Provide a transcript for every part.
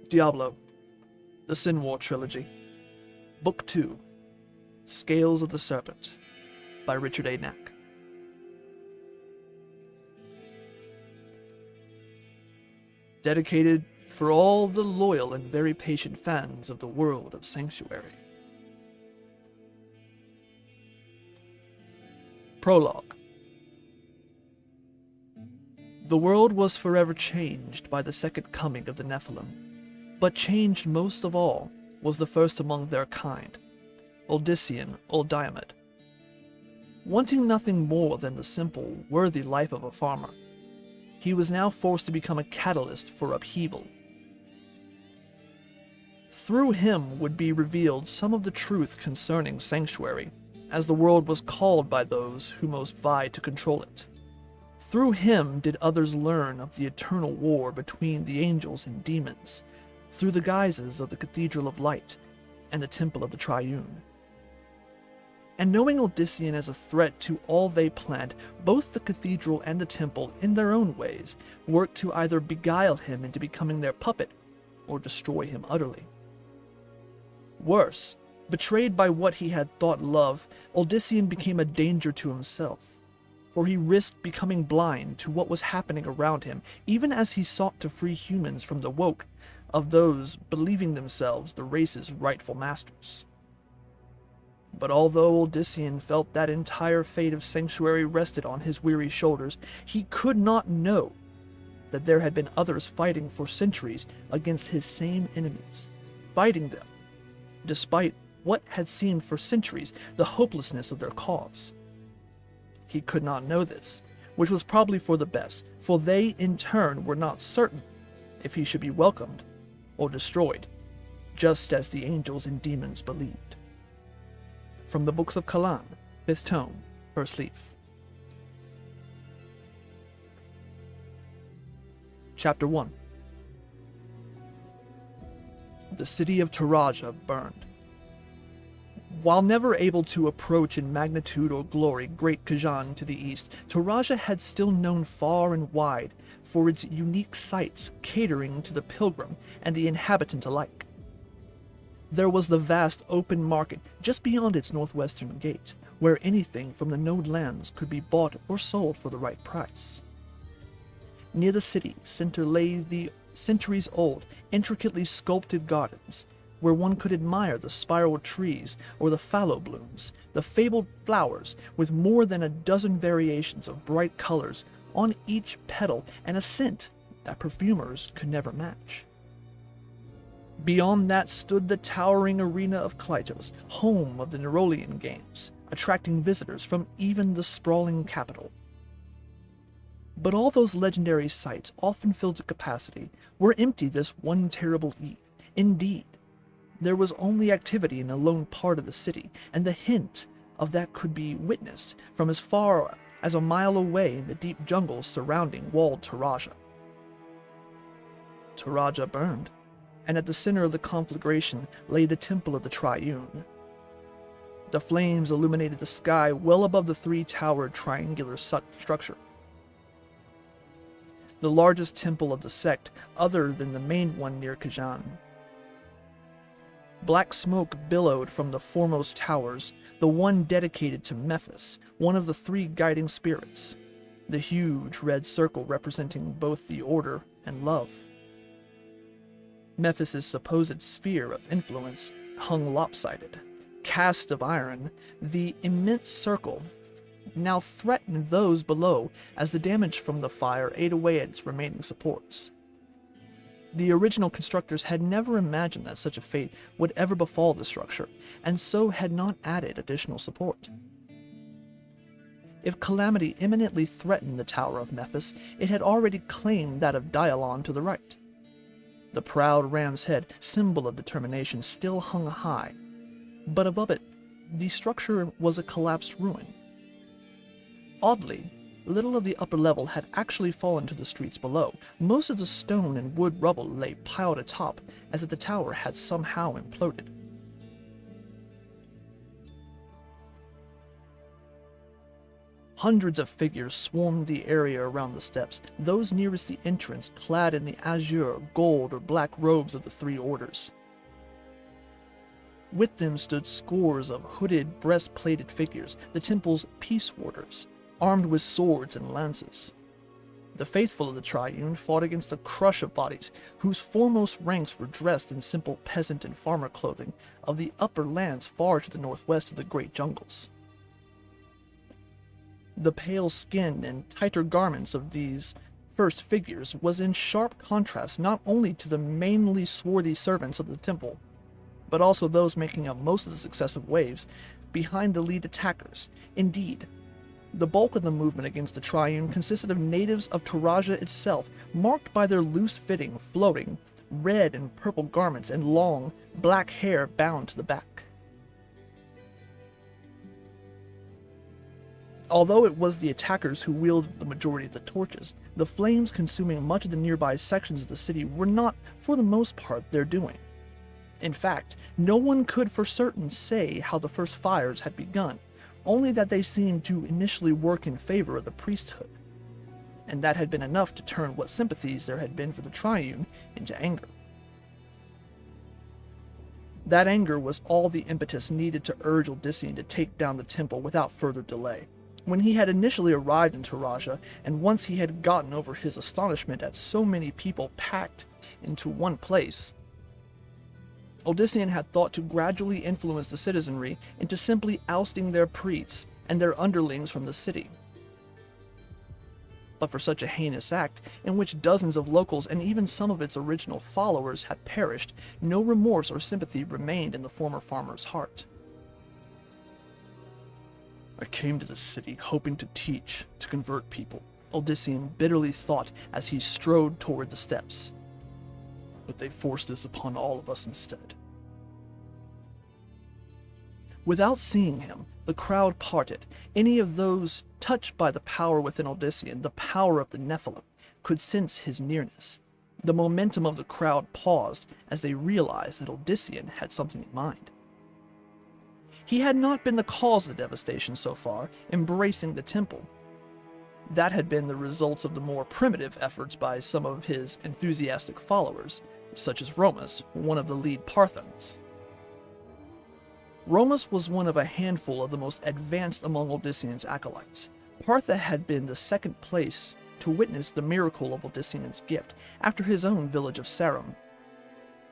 Diablo, the Sin War Trilogy, Book 2, Scales of the Serpent, by Richard A. Knack. Dedicated for all the loyal and very patient fans of the world of Sanctuary. Prologue. The world was forever changed by the second coming of the Nephilim, but changed most of all was the first among their kind, Odyssean Old Diomed. Wanting nothing more than the simple, worthy life of a farmer, he was now forced to become a catalyst for upheaval. Through him would be revealed some of the truth concerning Sanctuary, as the world was called by those who most vied to control it. Through him did others learn of the eternal war between the angels and demons, through the guises of the Cathedral of Light and the Temple of the Triune. And knowing Odyssean as a threat to all they planned, both the cathedral and the temple, in their own ways, worked to either beguile him into becoming their puppet, or destroy him utterly. Worse, betrayed by what he had thought love, Odyssean became a danger to himself, for he risked becoming blind to what was happening around him, even as he sought to free humans from the woke of those believing themselves the race's rightful masters. But although Odyssean felt that entire fate of Sanctuary rested on his weary shoulders, he could not know that there had been others fighting for centuries against his same enemies, fighting them, despite what had seemed for centuries the hopelessness of their cause. He could not know this, which was probably for the best, for they in turn were not certain if he should be welcomed or destroyed, just as the angels and demons believed. From the Books of Kalan, 5th tome, 1st leaf. Chapter 1. The city of Taraja burned. While never able to approach in magnitude or glory Great Khajan to the east, Taraja had still known far and wide for its unique sights catering to the pilgrim and the inhabitant alike. There was the vast open market just beyond its northwestern gate, where anything from the node lands could be bought or sold for the right price. Near the city center lay the centuries-old, intricately sculpted gardens, where one could admire the spiral trees or the fallow blooms, the fabled flowers with more than a dozen variations of bright colors on each petal and a scent that perfumers could never match. Beyond that stood the towering arena of Klytos, home of the Nerolian Games, attracting visitors from even the sprawling capital. But all those legendary sites, often filled to capacity, were empty this one terrible eve. Indeed, there was only activity in a lone part of the city, and the hint of that could be witnessed from as far as a mile away in the deep jungles surrounding walled Taraja. Taraja burned, and at the center of the conflagration lay the Temple of the Triune. The flames illuminated the sky well above the three-towered triangular structure. The largest temple of the sect, other than the main one near Khajan. Black smoke billowed from the foremost towers, the one dedicated to Mephis, one of the three guiding spirits, the huge red circle representing both the order and love. Mephis's supposed sphere of influence hung lopsided. Cast of iron, the immense circle now threatened those below as the damage from the fire ate away at its remaining supports. The original constructors had never imagined that such a fate would ever befall the structure, and so had not added additional support. If calamity imminently threatened the Tower of Mephis, it had already claimed that of Dialon to the right. The proud ram's head, symbol of determination, still hung high, but above it, the structure was a collapsed ruin. Oddly, little of the upper level had actually fallen to the streets below. Most of the stone and wood rubble lay piled atop, as if the tower had somehow imploded. " ' Hundreds of figures swarmed the area around the steps, those nearest the entrance clad in the azure, gold, or black robes of the three orders. With them stood scores of hooded, breast-plated figures, the temple's peace warders, armed with swords and lances. The faithful of the Triune fought against a crush of bodies, whose foremost ranks were dressed in simple peasant and farmer clothing of the upper lands far to the northwest of the great jungles. The pale skin and tighter garments of these first figures was in sharp contrast not only to the mainly swarthy servants of the temple, but also those making up most of the successive waves behind the lead attackers. Indeed, the bulk of the movement against the Triune consisted of natives of Taraja itself, marked by their loose-fitting, floating, red and purple garments and long, black hair bound to the back. Although it was the attackers who wielded the majority of the torches, the flames consuming much of the nearby sections of the city were not, for the most part, their doing. In fact, no one could for certain say how the first fires had begun, only that they seemed to initially work in favor of the priesthood, and that had been enough to turn what sympathies there had been for the Triune into anger. That anger was all the impetus needed to urge Odyssean to take down the temple without further delay. When he had initially arrived in Taraja, and once he had gotten over his astonishment at so many people packed into one place, Odyssean had thought to gradually influence the citizenry into simply ousting their priests and their underlings from the city. But for such a heinous act, in which dozens of locals and even some of its original followers had perished, no remorse or sympathy remained in the former farmer's heart. "I came to the city hoping to teach, to convert people," Odyssean bitterly thought as he strode toward the steps. "But they forced this upon all of us instead." Without seeing him, the crowd parted. Any of those touched by the power within Odyssean, the power of the Nephilim, could sense his nearness. The momentum of the crowd paused as they realized that Odyssean had something in mind. He had not been the cause of the devastation so far, embracing the temple. That had been the results of the more primitive efforts by some of his enthusiastic followers, such as Romus, one of the lead Parthons. Romus was one of a handful of the most advanced among Odyssean's acolytes. Partha had been the second place to witness the miracle of Odyssean's gift, after his own village of Sarum.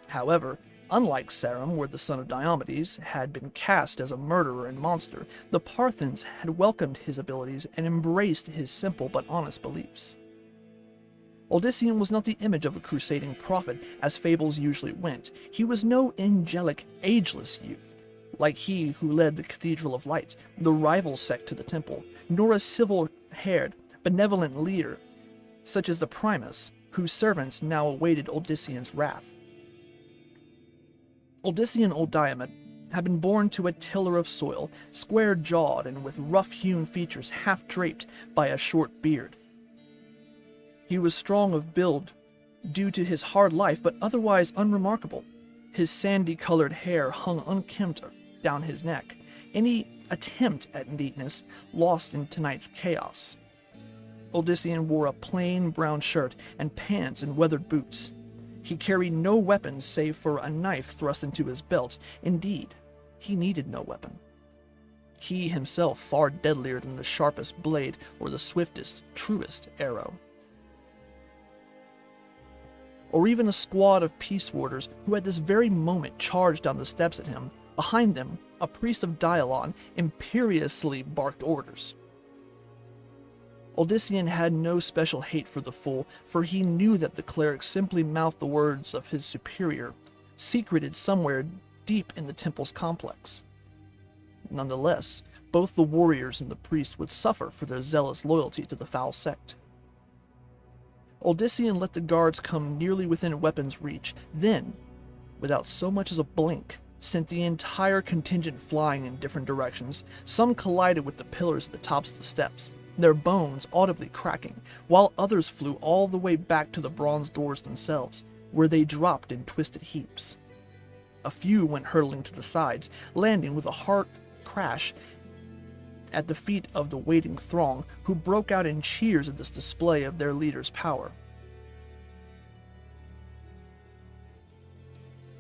However, unlike Sarum, where the son of Diomedes had been cast as a murderer and monster, the Parthons had welcomed his abilities and embraced his simple but honest beliefs. Odyssean was not the image of a crusading prophet, as fables usually went. He was no angelic, ageless youth, like he who led the Cathedral of Light, the rival sect to the temple, nor a civil-haired, benevolent leader, such as the Primus, whose servants now awaited Odyssean's wrath. Odyssean Old Diomed had been born to a tiller of soil, square-jawed and with rough-hewn features half-draped by a short beard. He was strong of build due to his hard life, but otherwise unremarkable. His sandy-colored hair hung unkempt down his neck, any attempt at neatness lost in tonight's chaos. Odyssean wore a plain brown shirt and pants and weathered boots. He carried no weapons save for a knife thrust into his belt. Indeed, he needed no weapon. He himself far deadlier than the sharpest blade or the swiftest, truest arrow. Or even a squad of peace warders who at this very moment charged down the steps at him. Behind them, a priest of Dialon imperiously barked orders. Odyssean had no special hate for the fool, for he knew that the cleric simply mouthed the words of his superior, secreted somewhere deep in the temple's complex. Nonetheless, both the warriors and the priest would suffer for their zealous loyalty to the foul sect. Odyssean let the guards come nearly within weapon's reach, then, without so much as a blink, sent the entire contingent flying in different directions. Some collided with the pillars at the tops of the steps, their bones audibly cracking, while others flew all the way back to the bronze doors themselves, where they dropped in twisted heaps. A few went hurtling to the sides, landing with a hard crash at the feet of the waiting throng, who broke out in cheers at this display of their leader's power.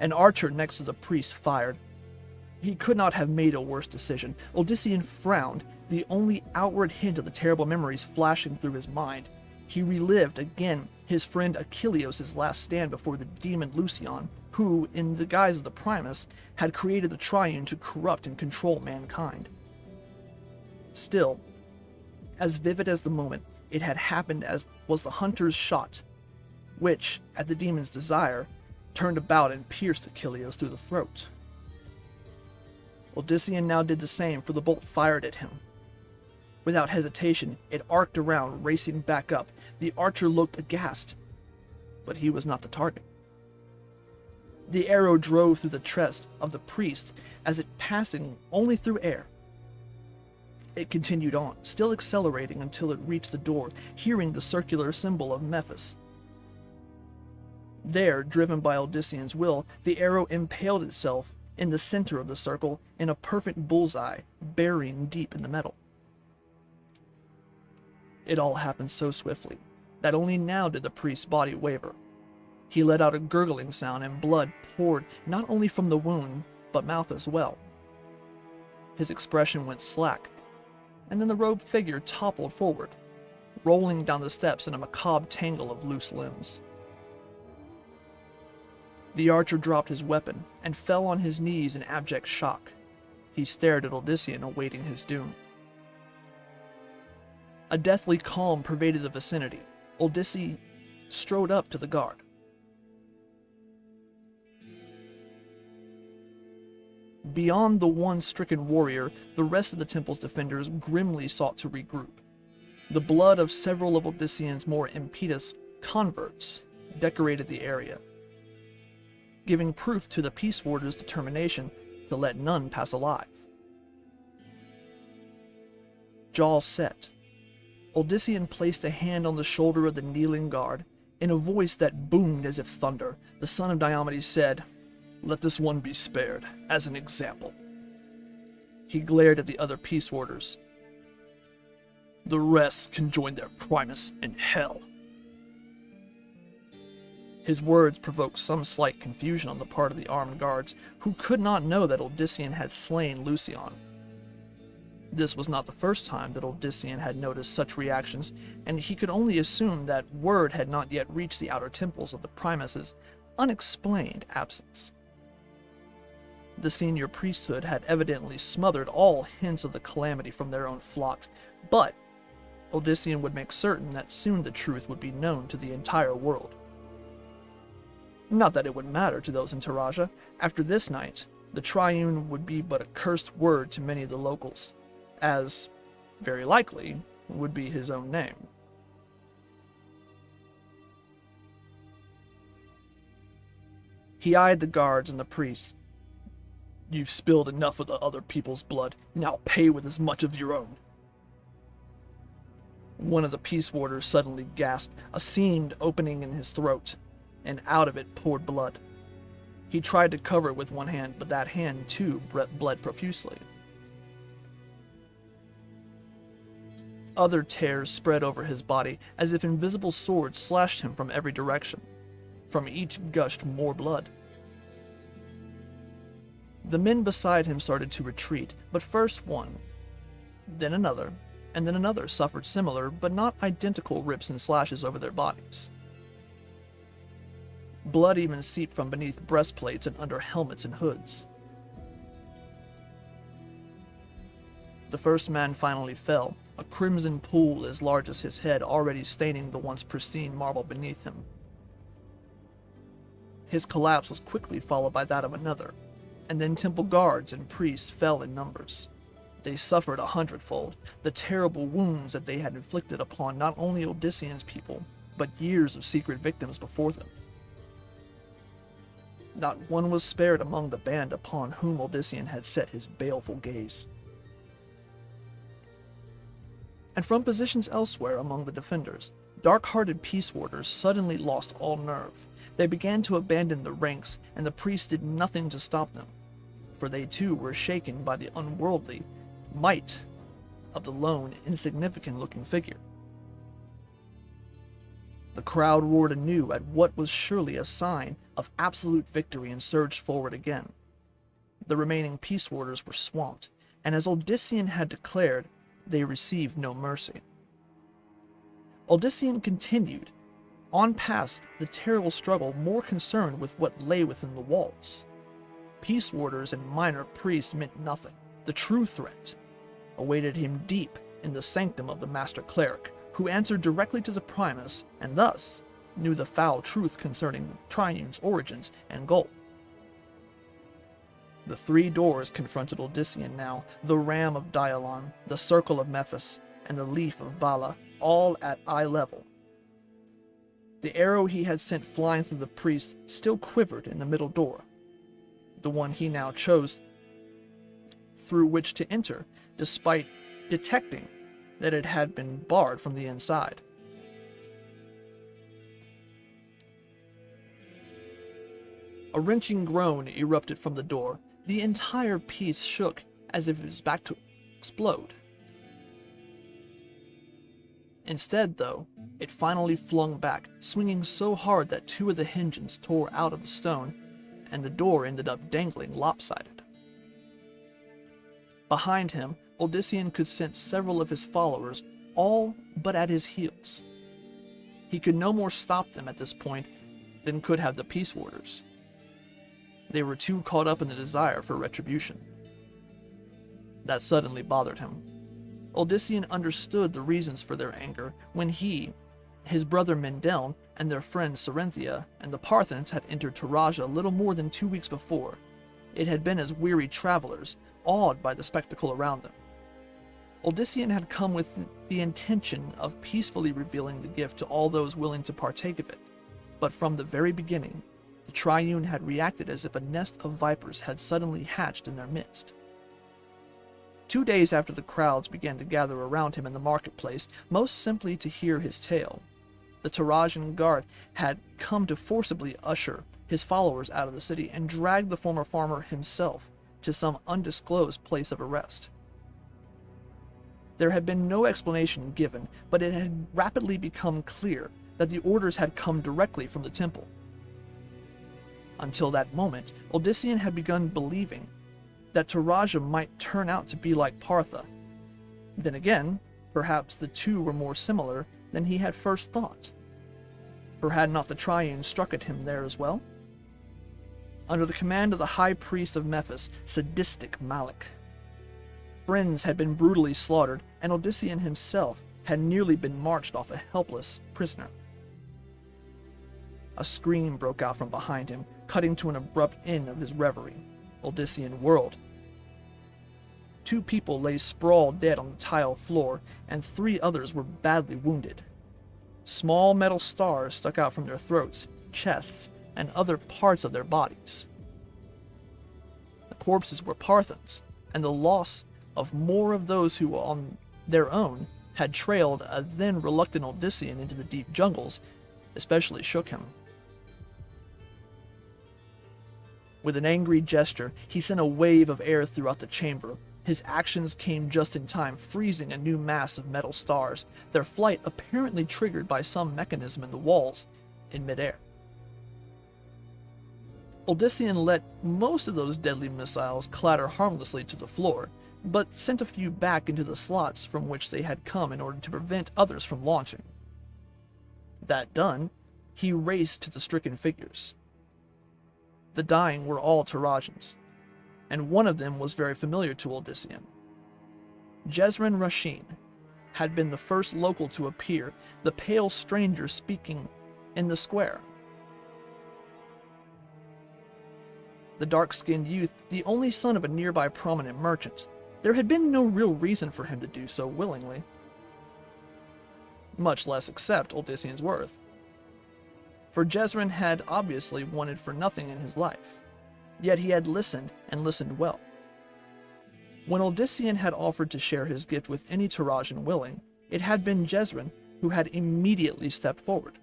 An archer next to the priest fired. He could not have made a worse decision. Odyssean frowned, the only outward hint of the terrible memories flashing through his mind. He relived again his friend Achilleos' last stand before the demon Lucion, who, in the guise of the Primus, had created the Triune to corrupt and control mankind. Still, as vivid as the moment, it had happened as was the hunter's shot, which, at the demon's desire, turned about and pierced Achilleos through the throat. Odyssean now did the same, for the bolt fired at him. Without hesitation, it arced around, racing back up. The archer looked aghast, but he was not the target. The arrow drove through the chest of the priest, as it passing only through air. It continued on, still accelerating until it reached the door, hearing the circular symbol of Memphis. There, driven by Odyssean's will, the arrow impaled itself in the center of the circle in a perfect bullseye, burying deep in the metal. It all happened so swiftly that only now did the priest's body waver. He let out a gurgling sound, and blood poured not only from the wound, but mouth as well. His expression went slack, and then the robed figure toppled forward, rolling down the steps in a macabre tangle of loose limbs. The archer dropped his weapon and fell on his knees in abject shock. He stared at Odyssean, awaiting his doom. A deathly calm pervaded the vicinity. Odysseus strode up to the guard. Beyond the one stricken warrior, the rest of the temple's defenders grimly sought to regroup. The blood of several of Odyssean's more impetuous converts decorated the area, giving proof to the peace warders' determination to let none pass alive. Jaws set, Odyssean placed a hand on the shoulder of the kneeling guard. In a voice that boomed as if thunder, the son of Diomedes said, "Let this one be spared, as an example." He glared at the other peace warders. "The rest can join their Primus in hell." His words provoked some slight confusion on the part of the armed guards, who could not know that Odyssean had slain Lucion. This was not the first time that Odyssean had noticed such reactions, and he could only assume that word had not yet reached the outer temples of the Primus' unexplained absence. The senior priesthood had evidently smothered all hints of the calamity from their own flock, but Odyssean would make certain that soon the truth would be known to the entire world. Not that it would matter to those in Taraja. After this night, the Triune would be but a cursed word to many of the locals, as, very likely, would be his own name. He eyed the guards and the priests. "You've spilled enough of the other people's blood. Now pay with as much of your own." One of the peace warders suddenly gasped, a seamed opening in his throat, and out of it poured blood. He tried to cover it with one hand, but that hand, too, bled profusely. Other tears spread over his body, as if invisible swords slashed him from every direction. From each gushed more blood. The men beside him started to retreat, but first one, then another, and then another suffered similar, but not identical rips and slashes over their bodies. Blood even seeped from beneath breastplates and under helmets and hoods. The first man finally fell, a crimson pool as large as his head already staining the once pristine marble beneath him. His collapse was quickly followed by that of another, and then temple guards and priests fell in numbers. They suffered 100-fold, the terrible wounds that they had inflicted upon not only Odyssean's people, but years of secret victims before them. Not one was spared among the band upon whom Odyssean had set his baleful gaze. And from positions elsewhere among the defenders, dark-hearted peace warders suddenly lost all nerve. They began to abandon the ranks, and the priests did nothing to stop them, for they too were shaken by the unworldly might of the lone, insignificant-looking figure. The crowd roared anew at what was surely a sign of absolute victory and surged forward again. The remaining peace warders were swamped, and as Odyssean had declared, they received no mercy. Odyssean continued on past the terrible struggle, more concerned with what lay within the walls. Peace warders and minor priests meant nothing. The true threat awaited him deep in the sanctum of the master cleric, who answered directly to the Primus and thus knew the foul truth concerning the Triune's origins and goal. The three doors confronted Odyssean now, the ram of Dialon, the circle of Mephis, and the leaf of Bala, all at eye level. The arrow he had sent flying through the priest still quivered in the middle door, the one he now chose through which to enter, despite detecting that it had been barred from the inside. A wrenching groan erupted from the door. The entire piece shook as if it was about to explode. Instead, though, it finally flung back, swinging so hard that two of the hinges tore out of the stone, and the door ended up dangling lopsided. Behind him, Odyssean could sense several of his followers, all but at his heels. He could no more stop them at this point than could have the peace warders. They were too caught up in the desire for retribution. That suddenly bothered him. Odyssean understood the reasons for their anger when he, his brother Mendel, and their friend Cerynthia and the Parthens had entered Taraja little more than 2 weeks before. It had been as weary travelers, awed by the spectacle around them. Odyssean had come with the intention of peacefully revealing the gift to all those willing to partake of it, but from the very beginning, the Triune had reacted as if a nest of vipers had suddenly hatched in their midst. 2 days after the crowds began to gather around him in the marketplace, most simply to hear his tale, the Tarajan guard had come to forcibly usher his followers out of the city and drag the former farmer himself to some undisclosed place of arrest. There had been no explanation given, but it had rapidly become clear that the orders had come directly from the temple. Until that moment, Odyssean had begun believing that Taraja might turn out to be like Partha. Then again, perhaps the two were more similar than he had first thought. For had not the Triune struck at him there as well? Under the command of the high priest of Mephis, sadistic Malik, friends had been brutally slaughtered, and Odyssean himself had nearly been marched off a helpless prisoner. A scream broke out from behind him, cutting to an abrupt end of his reverie. Odyssean whirled. 2 people lay sprawled dead on the tile floor, and 3 others were badly wounded. Small metal stars stuck out from their throats, chests, and other parts of their bodies. The corpses were Parthens, and the loss of more of those who on their own had trailed a then reluctant Odyssean into the deep jungles, especially shook him. With an angry gesture, he sent a wave of air throughout the chamber. His actions came just in time, freezing a new mass of metal stars, their flight apparently triggered by some mechanism in the walls, in midair. Odyssean let most of those deadly missiles clatter harmlessly to the floor, but sent a few back into the slots from which they had come in order to prevent others from launching. That done, he raced to the stricken figures. The dying were all Tarajans, and one of them was very familiar to Odyssean. Jezrin Rasheen had been the first local to appear, the pale stranger speaking in the square. The dark-skinned youth, the only son of a nearby prominent merchant. There had been no real reason for him to do so willingly, much less accept Odyssean's worth. For Jezrin had obviously wanted for nothing in his life, yet he had listened and listened well. When Odyssean had offered to share his gift with any Tarajan willing, it had been Jezrin who had immediately stepped forward.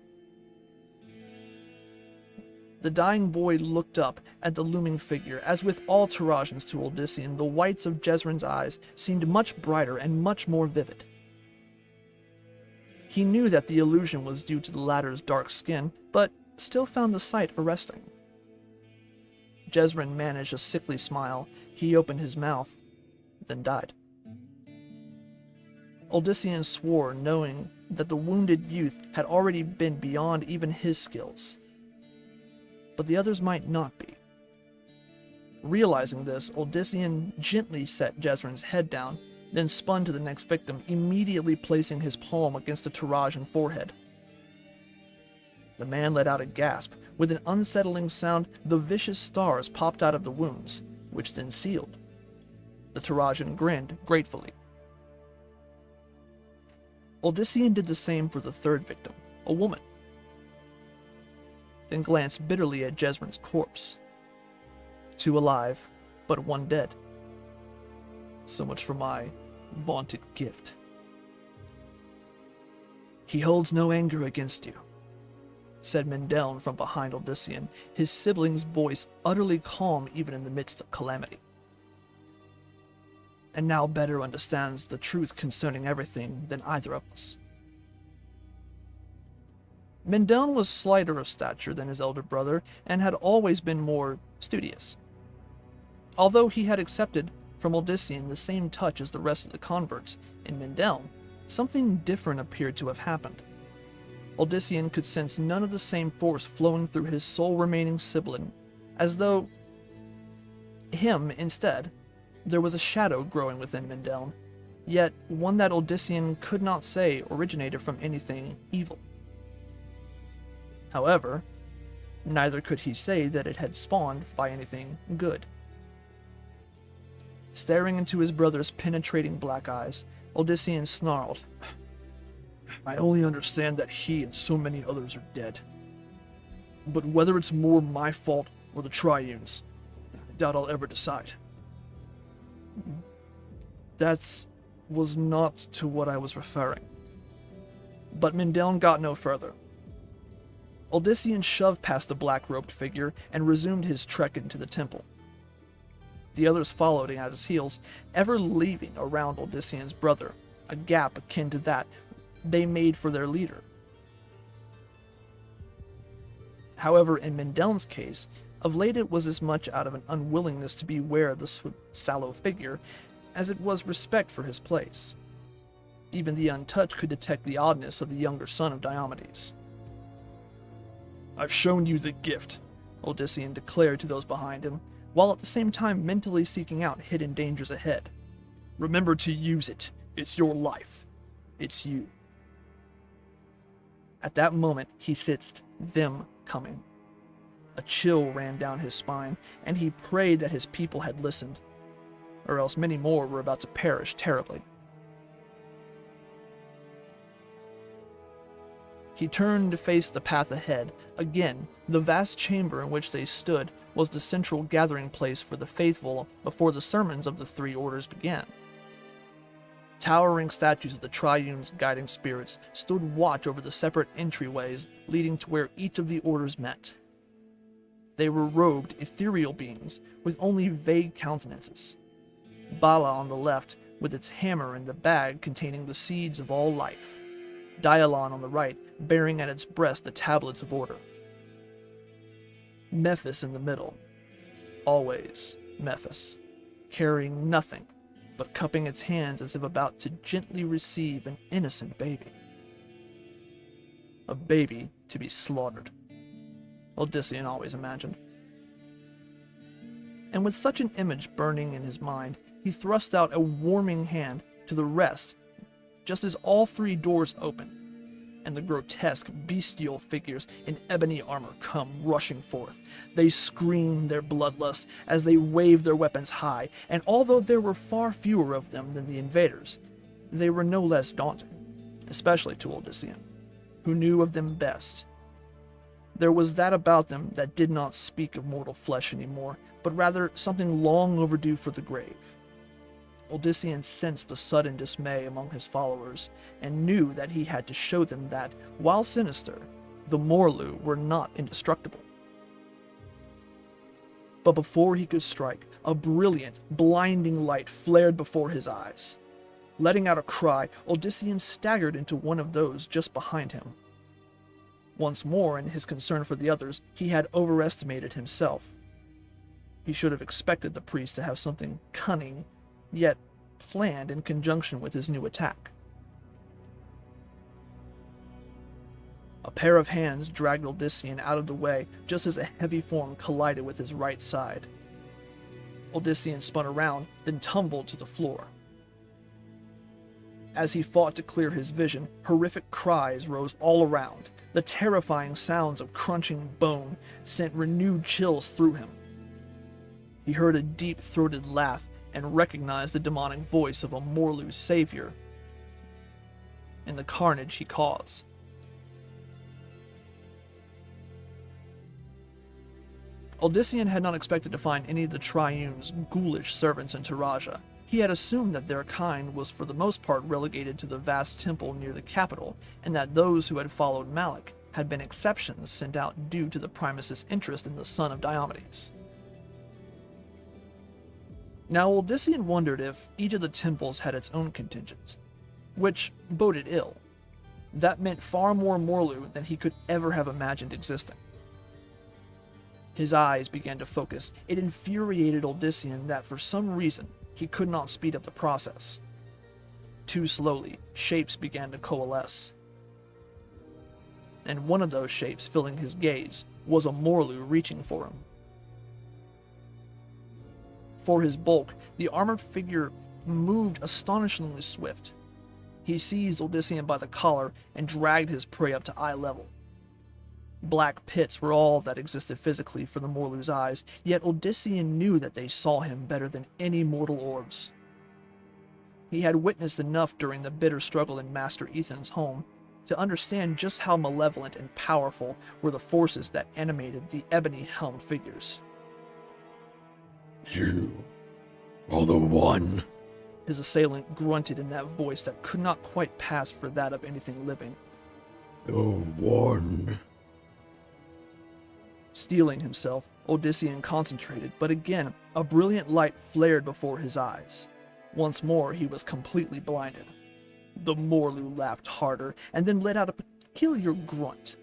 The dying boy looked up at the looming figure. As with all Tarasians to Odyssean, the whites of Jezrin's eyes seemed much brighter and much more vivid. He knew that the illusion was due to the latter's dark skin, but still found the sight arresting. Jezrin managed a sickly smile. He opened his mouth, then died. Odyssean swore, knowing that the wounded youth had already been beyond even his skills. But the others might not be. Realizing this, Odyssean gently set Jezrin's head down, then spun to the next victim, immediately placing his palm against the Tarasian forehead. The man let out a gasp. With an unsettling sound, the vicious stars popped out of the wounds, which then sealed. The Tarasian grinned gratefully. Odyssean did the same for the third victim, a woman, then glanced bitterly at Jezrin's corpse. 2 alive, but 1 dead. So much for my vaunted gift. He holds no anger against you, said Mendeln from behind Odyssean, his sibling's voice utterly calm even in the midst of calamity. And now better understands the truth concerning everything than either of us. Mendeln was slighter of stature than his elder brother, and had always been more studious. Although he had accepted from Odyssean the same touch as the rest of the converts, in Mendeln, something different appeared to have happened. Odyssean could sense none of the same force flowing through his sole remaining sibling, as though instead, there was a shadow growing within Mendeln, yet one that Odyssean could not say originated from anything evil. However, neither could he say that it had spawned by anything good. Staring into his brother's penetrating black eyes, Odyssean snarled, I only understand that he and so many others are dead. But whether it's more my fault or the Triunes, I doubt I'll ever decide. That was not to what I was referring. But Mendeln got no further. Odyssean shoved past the black-robed figure and resumed his trek into the temple. The others followed at his heels, ever leaving around Odyssean's brother, a gap akin to that they made for their leader. However, in Mendeln's case, of late it was as much out of an unwillingness to beware of the sallow figure as it was respect for his place. Even the untouched could detect the oddness of the younger son of Diomedes. I've shown you the gift, Odyssean declared to those behind him, while at the same time mentally seeking out hidden dangers ahead. Remember to use it. It's your life. It's you. At that moment, he sensed them coming. A chill ran down his spine, and he prayed that his people had listened, or else many more were about to perish terribly. He turned to face the path ahead. Again, the vast chamber in which they stood was the central gathering place for the faithful before the sermons of the 3 orders began. Towering statues of the Triune's guiding spirits stood watch over the separate entryways leading to where each of the orders met. They were robed, ethereal beings with only vague countenances. Bala on the left, with its hammer and the bag containing the seeds of all life. Dialon on the right, bearing at its breast the tablets of order. Mephis in the middle, always Mephis, carrying nothing but cupping its hands as if about to gently receive an innocent baby. A baby to be slaughtered, Odyssean always imagined. And with such an image burning in his mind, he thrust out a warming hand to the rest just as all 3 doors opened, and the grotesque, bestial figures in ebony armor come rushing forth. They screamed their bloodlust as they waved their weapons high, and although there were far fewer of them than the invaders, they were no less daunting, especially to Odyssean, who knew of them best. There was that about them that did not speak of mortal flesh anymore, but rather something long overdue for the grave. Odyssean sensed the sudden dismay among his followers, and knew that he had to show them that, while sinister, the Morlu were not indestructible. But before he could strike, a brilliant, blinding light flared before his eyes. Letting out a cry, Odysseus staggered into one of those just behind him. Once more, in his concern for the others, he had overestimated himself. He should have expected the priest to have something cunning, yet planned in conjunction with his new attack. A pair of hands dragged Odysseus out of the way just as a heavy form collided with his right side. Odysseus spun around, then tumbled to the floor. As he fought to clear his vision, horrific cries rose all around. The terrifying sounds of crunching bone sent renewed chills through him. He heard a deep-throated laugh and recognized the demonic voice of a Morlu's savior in the carnage he caused. Odysseus had not expected to find any of the Triune's ghoulish servants in Taraja. He had assumed that their kind was for the most part relegated to the vast temple near the capital, and that those who had followed Malik had been exceptions sent out due to the Primus' interest in the son of Diomedes. Now Odysseus wondered if each of the temples had its own contingent, which boded ill. That meant far more Morlu than he could ever have imagined existing. His eyes began to focus. It infuriated Odysseus that for some reason he could not speed up the process. Too slowly, shapes began to coalesce. And one of those shapes filling his gaze was a Morlu reaching for him. For his bulk, the armored figure moved astonishingly swift. He seized Odysseus by the collar and dragged his prey up to eye level. Black pits were all that existed physically for the Morlu's eyes, yet Odysseus knew that they saw him better than any mortal orbs. He had witnessed enough during the bitter struggle in Master Ethan's home to understand just how malevolent and powerful were the forces that animated the ebony-helmed figures. You are the one. His assailant grunted in that voice that could not quite pass for that of anything living. The one. Steeling himself, Odysseus concentrated, but again, a brilliant light flared before his eyes. Once more, he was completely blinded. The Morlu laughed harder, and then let out a peculiar grunt.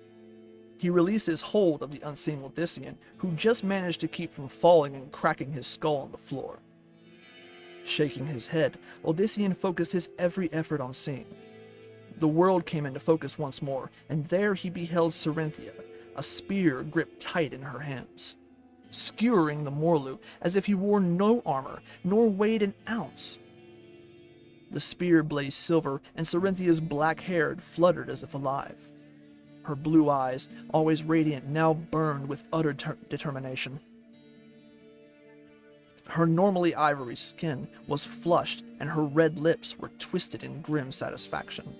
He released his hold of the unseen Odysseus, who just managed to keep from falling and cracking his skull on the floor. Shaking his head, Odysseus focused his every effort on seeing. The world came into focus once more, and there he beheld Cerynthia, a spear gripped tight in her hands, skewering the Morlu as if he wore no armor, nor weighed an ounce. The spear blazed silver, and Cerynthia's black hair fluttered as if alive. Her blue eyes, always radiant, now burned with utter determination. Her normally ivory skin was flushed, and her red lips were twisted in grim satisfaction.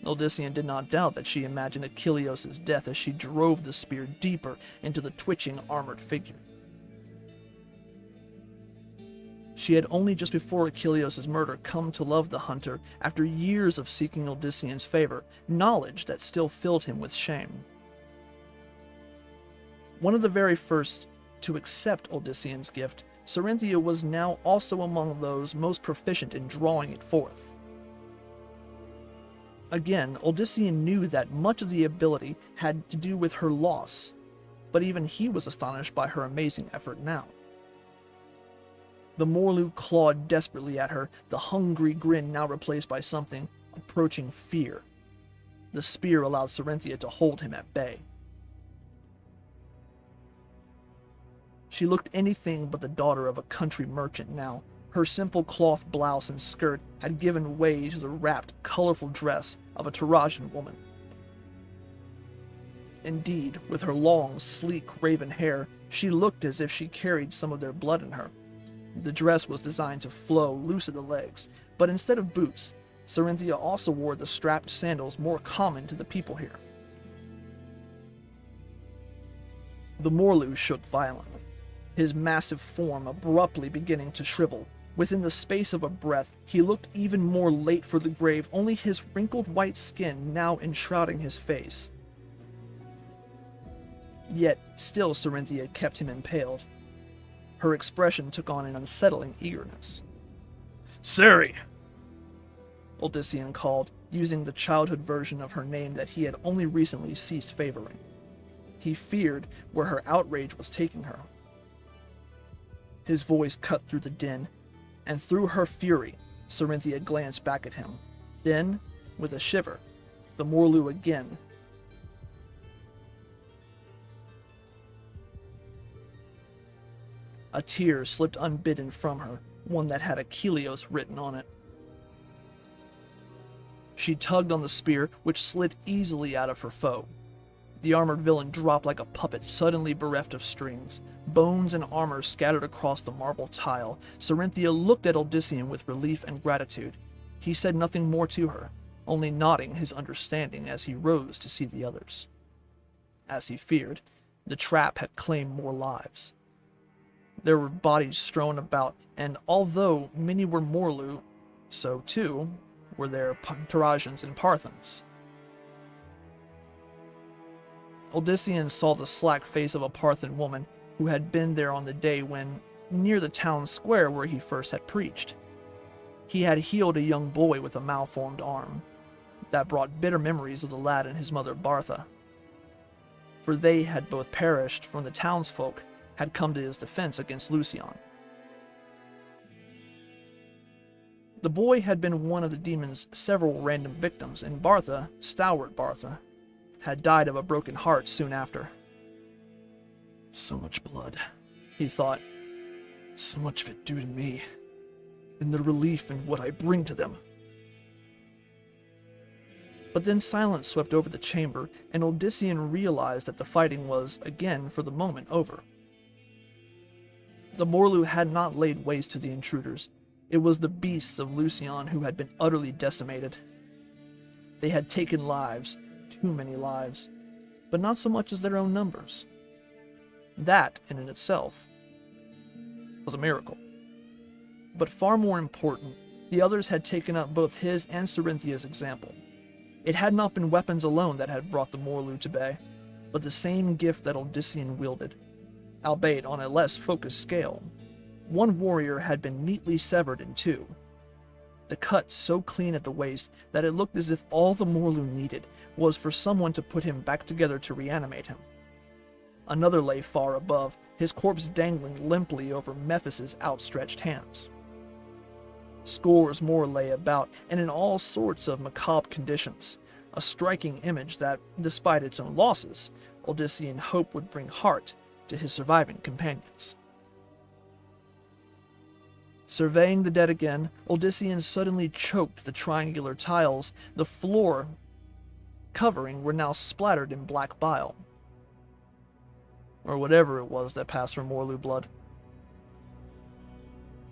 Odysseus did not doubt that she imagined Achilleos' death as she drove the spear deeper into the twitching armored figure. She had only just before Achilleos' murder come to love the hunter after years of seeking Odysseus' favor, knowledge that still filled him with shame. One of the very first to accept Odysseus' gift, Cerynthia was now also among those most proficient in drawing it forth. Again, Odysseus knew that much of the ability had to do with her loss, but even he was astonished by her amazing effort now. The Morlu clawed desperately at her, the hungry grin now replaced by something approaching fear. The spear allowed Cerynthia to hold him at bay. She looked anything but the daughter of a country merchant now. Her simple cloth blouse and skirt had given way to the wrapped, colorful dress of a Tarajan woman. Indeed, with her long, sleek, raven hair, she looked as if she carried some of their blood in her. The dress was designed to flow loose at the legs, but instead of boots, Cerynthia also wore the strapped sandals more common to the people here. The Morlu shook violently, his massive form abruptly beginning to shrivel. Within the space of a breath, he looked even more late for the grave, only his wrinkled white skin now enshrouding his face. Yet, still Cerynthia kept him impaled. Her expression took on an unsettling eagerness. "Sari!" Odyssean called, using the childhood version of her name that he had only recently ceased favoring. He feared where her outrage was taking her. His voice cut through the din, and through her fury, Sarinthia glanced back at him. Then, with a shiver, the Morlu again. A tear slipped unbidden from her, one that had Achilleos written on it. She tugged on the spear, which slid easily out of her foe. The armored villain dropped like a puppet suddenly bereft of strings. Bones and armor scattered across the marble tile. Sarinthia looked at Odyssean with relief and gratitude. He said nothing more to her, only nodding his understanding as he rose to see the others. As he feared, the trap had claimed more lives. There were bodies strewn about, and although many were Morlu, so too were there Trojans and Parthans. Odyssean saw the slack face of a Parthan woman who had been there on the day when, near the town square where he first had preached. He had healed a young boy with a malformed arm. That brought bitter memories of the lad and his mother Bartha. For they had both perished from the townsfolk had come to his defense against Lucian. The boy had been one of the demon's several random victims, and Bartha, stalwart Bartha, had died of a broken heart soon after. So much blood, He thought, so much of it due to me, and the relief in what I bring to them. but then silence swept over the chamber, and Odyssean realized that the fighting was, again for the moment, over. The Morlu had not laid waste to the intruders. It was the beasts of Lucian who had been utterly decimated. They had taken lives, too many lives, but not so much as their own numbers. That, in itself, was a miracle. But far more important, the others had taken up both his and Sarynthia's example. It had not been weapons alone that had brought the Morlu to bay, but the same gift that Odyssean wielded, albeit on a less focused scale. One warrior had been neatly severed in two, the cut so clean at the waist that it looked as if all the Morlu needed was for someone to put him back together to reanimate him. Another lay far above, his corpse dangling limply over Mephis's outstretched hands. Scores more lay about, and in all sorts of macabre conditions, a striking image that, despite its own losses, Odyssean hoped would bring heart to his surviving companions. Surveying the dead again, Odyssean suddenly choked the triangular tiles. The floor covering were now splattered in black bile, or whatever it was that passed for Morlu blood.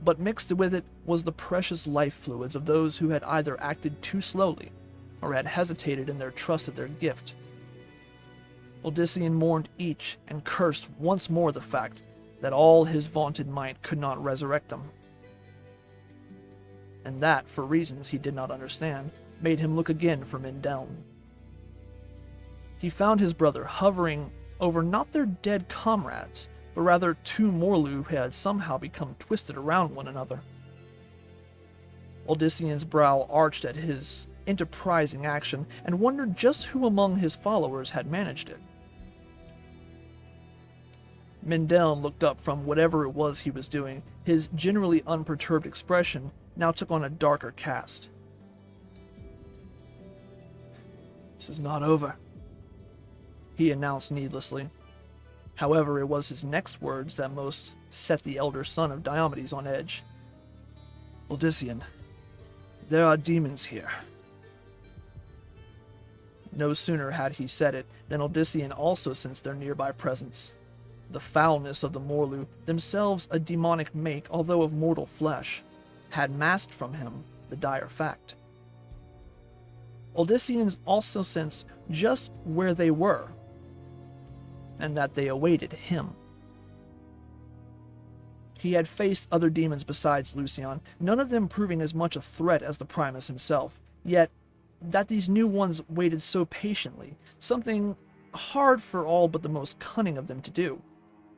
But mixed with it was the precious life fluids of those who had either acted too slowly or had hesitated in their trust of their gift. Odyssean mourned each and cursed once more the fact that all his vaunted might could not resurrect them. And that, for reasons he did not understand, made him look again for Mindel. He found his brother hovering over not their dead comrades, but rather two Morlu who had somehow become twisted around one another. Odyssean's brow arched at his enterprising action and wondered just who among his followers had managed it. Mindel looked up from whatever it was he was doing. His generally unperturbed expression now took on a darker cast. This is not over, he announced needlessly. However, it was his next words that most set the elder son of Diomedes on edge. Odyssean, there are demons here. No sooner had he said it than Odyssean also sensed their nearby presence. The foulness of the Morlu, themselves a demonic make, although of mortal flesh, had masked from him the dire fact. Odyssean also sensed just where they were, and that they awaited him. He had faced other demons besides Lucian, none of them proving as much a threat as the Primus himself, yet that these new ones waited so patiently, something hard for all but the most cunning of them to do,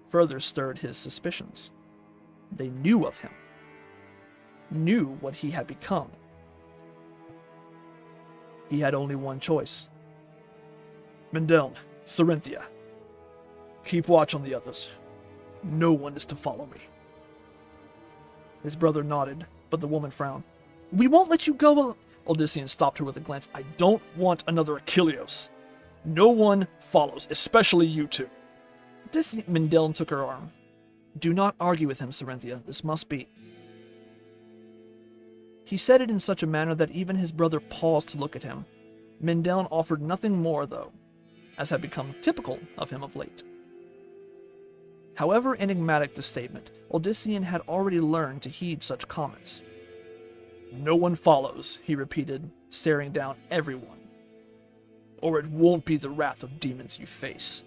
further stirred his suspicions. They knew of him, knew what he had become. He had only one choice. Mendeln, Sarenthia, keep watch on the others. No one is to follow me. His brother nodded, but the woman frowned. We won't let you go. Odyssean stopped her with a glance. I don't want another Achilleos. No one follows, especially you two. Mendeln took her arm. Do not argue with him, Sarenthia. This must be. He said it in such a manner that even his brother paused to look at him. Mendeln offered nothing more, though, as had become typical of him of late. However enigmatic the statement, Odyssean had already learned to heed such comments. No one follows, he repeated, staring down everyone. Or it won't be the wrath of demons you face.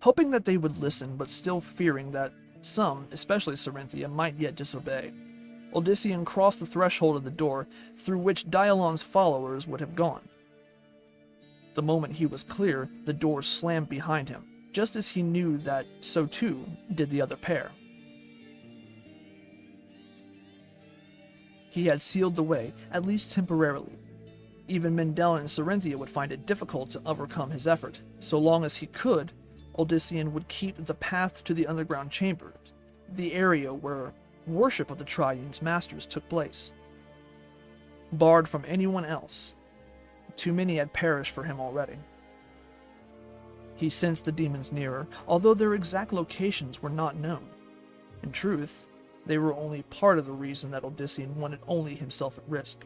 Hoping that they would listen, but still fearing that some, especially Sarenthia, might yet disobey, Odyssean crossed the threshold of the door through which Dialon's followers would have gone. The moment he was clear, the door slammed behind him, just as he knew that so too did the other pair. He had sealed the way, at least temporarily. Even Mendeln and Sarenthia would find it difficult to overcome his effort. So long as he could, Odyssean would keep the path to the underground chamber, the area where worship of the Triune's masters took place. Barred from anyone else, too many had perished for him already. He sensed the demons nearer, although their exact locations were not known. In truth, they were only part of the reason that Odyssean wanted only himself at risk.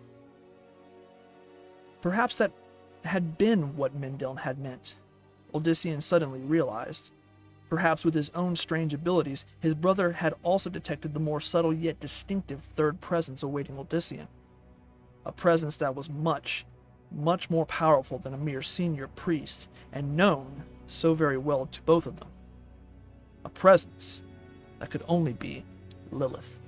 Perhaps that had been what Mendeln had meant. Odyssean suddenly realized. Perhaps with his own strange abilities, his brother had also detected the more subtle yet distinctive third presence awaiting Odyssean. A presence that was much, much more powerful than a mere senior priest, and known so very well to both of them. A presence that could only be Lilith.